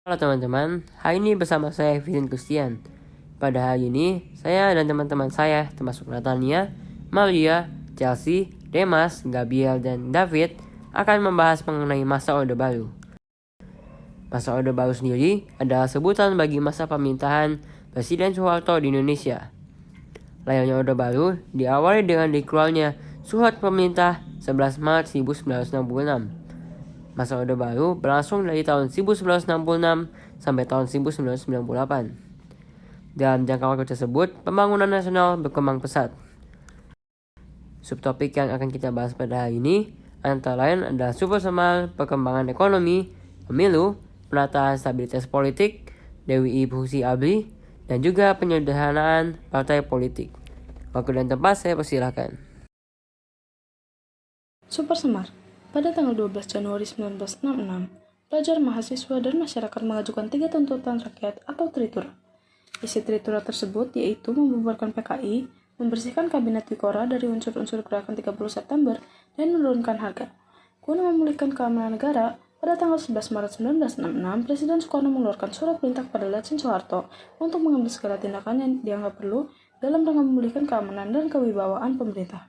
Halo teman-teman, hari ini bersama saya Vincent Christian. Pada hari ini, saya dan teman-teman saya termasuk Natania, Maria, Chelsea, Demas, Gabriel, dan David akan membahas mengenai masa Orde Baru. Masa Orde Baru sendiri adalah sebutan bagi masa pemerintahan Presiden Soeharto di Indonesia. Lahirnya Orde Baru diawali dengan dikeluarnya Surat Pemerintah 11 Maret 1966. Masa Orde Baru berlangsung dari tahun 1966 sampai tahun 1998. Dalam jangka waktu tersebut, pembangunan nasional berkembang pesat. Subtopik yang akan kita bahas pada hari ini antara lain adalah Supersemar, perkembangan ekonomi, pemilu, penataan stabilitas politik, Dewi Fungsi ABRI, dan juga penyederhanaan partai politik. Waktu dan tempat saya persilakan. Supersemar. Pada tanggal 12 Januari 1966, pelajar, mahasiswa, dan masyarakat mengajukan 3 tuntutan rakyat atau tritura. Isi tritura tersebut yaitu membubarkan PKI, membersihkan kabinet Wikora dari unsur-unsur gerakan 30 September, dan menurunkan harga. Guna memulihkan keamanan negara, pada tanggal 11 Maret 1966, Presiden Soekarno mengeluarkan surat perintah kepada Letjen Soeharto untuk mengambil segala tindakan yang dianggap perlu dalam rangka memulihkan keamanan dan kewibawaan pemerintah.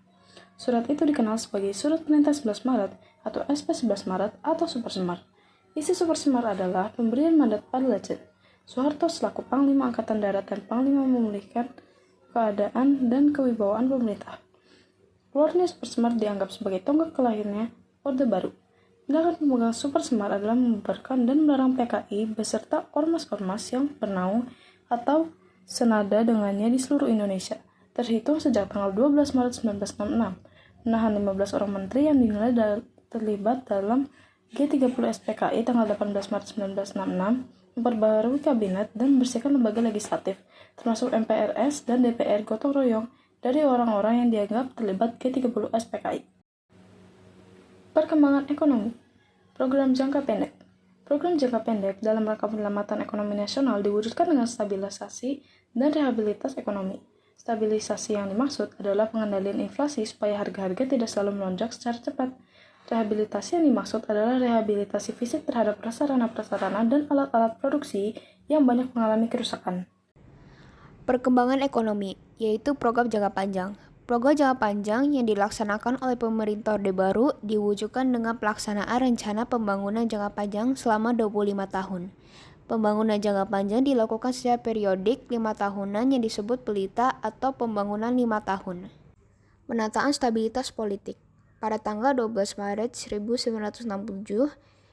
Surat itu dikenal sebagai Surat Perintah 11 Maret atau SP 11 Maret atau Supersemar. Isi Supersemar adalah pemberian mandat pada Letjen Soeharto selaku Panglima Angkatan Darat dan Panglima memulihkan keadaan dan kewibawaan pemerintah. Keluarnya Supersemar dianggap sebagai tonggak kelahirnya Orde Baru. Tindakan pemegang Supersemar adalah membubarkan dan melarang PKI beserta ormas-ormas yang bernaung atau senada dengannya di seluruh Indonesia, terhitung sejak tanggal 12 Maret 1966. Menahan 15 orang menteri yang dinilai terlibat dalam G30 SPKI tanggal 18 Maret 1966, memperbarui kabinet dan membersihkan lembaga legislatif, termasuk MPRS dan DPR gotong royong dari orang-orang yang dianggap terlibat G30 SPKI. Perkembangan ekonomi. Program jangka pendek. Program jangka pendek dalam rangka penyelamatan ekonomi nasional diwujudkan dengan stabilisasi dan rehabilitas ekonomi. Stabilisasi yang dimaksud adalah pengendalian inflasi supaya harga-harga tidak selalu melonjak secara cepat. Rehabilitasi yang dimaksud adalah rehabilitasi fisik terhadap prasarana-prasarana dan alat-alat produksi yang banyak mengalami kerusakan. Perkembangan ekonomi, yaitu program jangka panjang. Program jangka panjang yang dilaksanakan oleh pemerintah Orde Baru diwujudkan dengan pelaksanaan rencana pembangunan jangka panjang selama 25 tahun. Pembangunan jangka panjang dilakukan secara periodik 5 tahunan yang disebut pelita atau pembangunan 5 tahun. Penataan stabilitas politik. Pada tanggal 12 Maret 1967,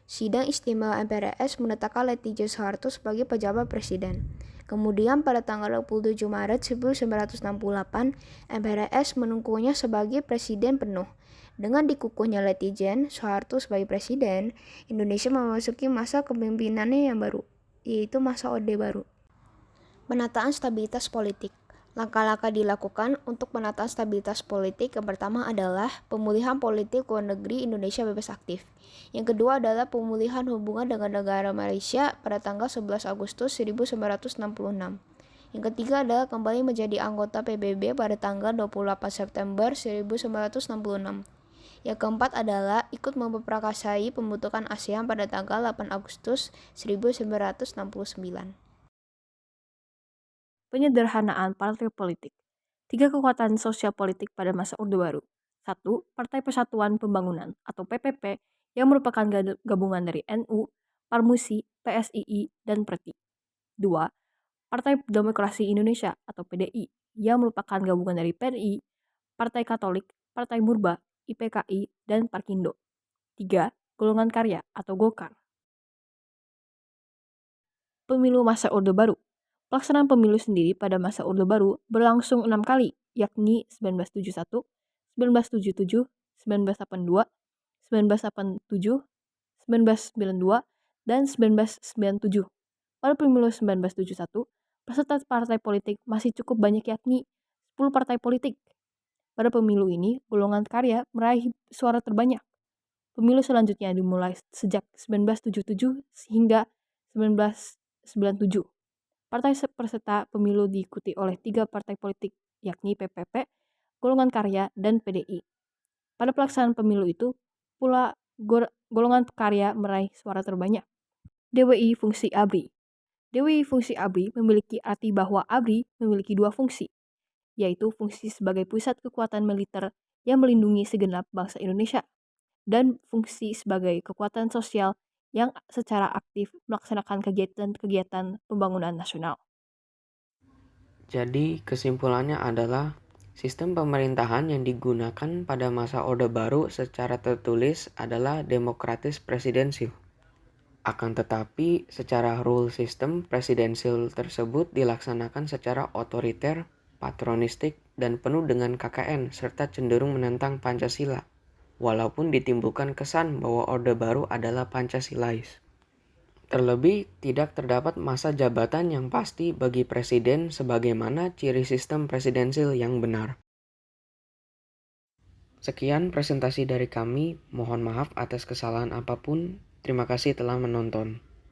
Sidang Istimewa MPRS menetapkan Letjen Soeharto sebagai pejabat presiden. Kemudian pada tanggal 27 Maret 1968, MPRS menungkunya sebagai presiden penuh. Dengan dikukuhnya Letjen Soeharto sebagai presiden, Indonesia memasuki masa kepemimpinannya yang baru, yaitu masa Orde Baru. Penataan stabilitas politik. Langkah-langkah dilakukan untuk penataan stabilitas politik yang pertama adalah pemulihan politik luar negeri Indonesia bebas aktif. Yang kedua adalah pemulihan hubungan dengan negara Malaysia pada tanggal 11 Agustus 1966. Yang ketiga adalah kembali menjadi anggota PBB pada tanggal 28 September 1966. Yang keempat adalah ikut memperakasai pembentukan ASEAN pada tanggal 8 Agustus 1969. Penyederhanaan partai politik. 3 kekuatan sosial politik pada masa Orde Baru. 1. Partai Persatuan Pembangunan atau PPP yang merupakan gabungan dari NU, Parmusi, PSII, dan PERTI. 2. Partai Demokrasi Indonesia atau PDI yang merupakan gabungan dari PNI, Partai Katolik, Partai Murba, IPKI, dan Parkindo. 3. Golongan Karya atau Golkar. Pemilu masa Orde Baru. Pelaksanaan pemilu sendiri pada masa Orde Baru berlangsung 6 kali, yakni 1971, 1977, 1982, 1987, 1992, dan 1997. Pada pemilu 1971, peserta partai politik masih cukup banyak yakni 10 partai politik. Pada pemilu ini, golongan karya meraih suara terbanyak. Pemilu selanjutnya dimulai sejak 1977 hingga 1997. Partai peserta pemilu diikuti oleh 3 partai politik, yakni PPP, Golongan Karya, dan PDI. Pada pelaksanaan pemilu itu, pula golongan karya meraih suara terbanyak. DWI fungsi ABRI. DWI fungsi ABRI memiliki arti bahwa ABRI memiliki dua fungsi, yaitu fungsi sebagai pusat kekuatan militer yang melindungi segenap bangsa Indonesia, dan fungsi sebagai kekuatan sosial yang secara aktif melaksanakan kegiatan-kegiatan pembangunan nasional. Jadi kesimpulannya adalah sistem pemerintahan yang digunakan pada masa Orde Baru secara tertulis adalah demokratis presidensil. Akan tetapi, secara rule system presidensil tersebut dilaksanakan secara otoriter, patronistik, dan penuh dengan KKN serta cenderung menentang Pancasila, walaupun ditimbulkan kesan bahwa Orde Baru adalah Pancasilais. Terlebih, tidak terdapat masa jabatan yang pasti bagi presiden sebagaimana ciri sistem presidensil yang benar. Sekian presentasi dari kami, mohon maaf atas kesalahan apapun. Terima kasih telah menonton.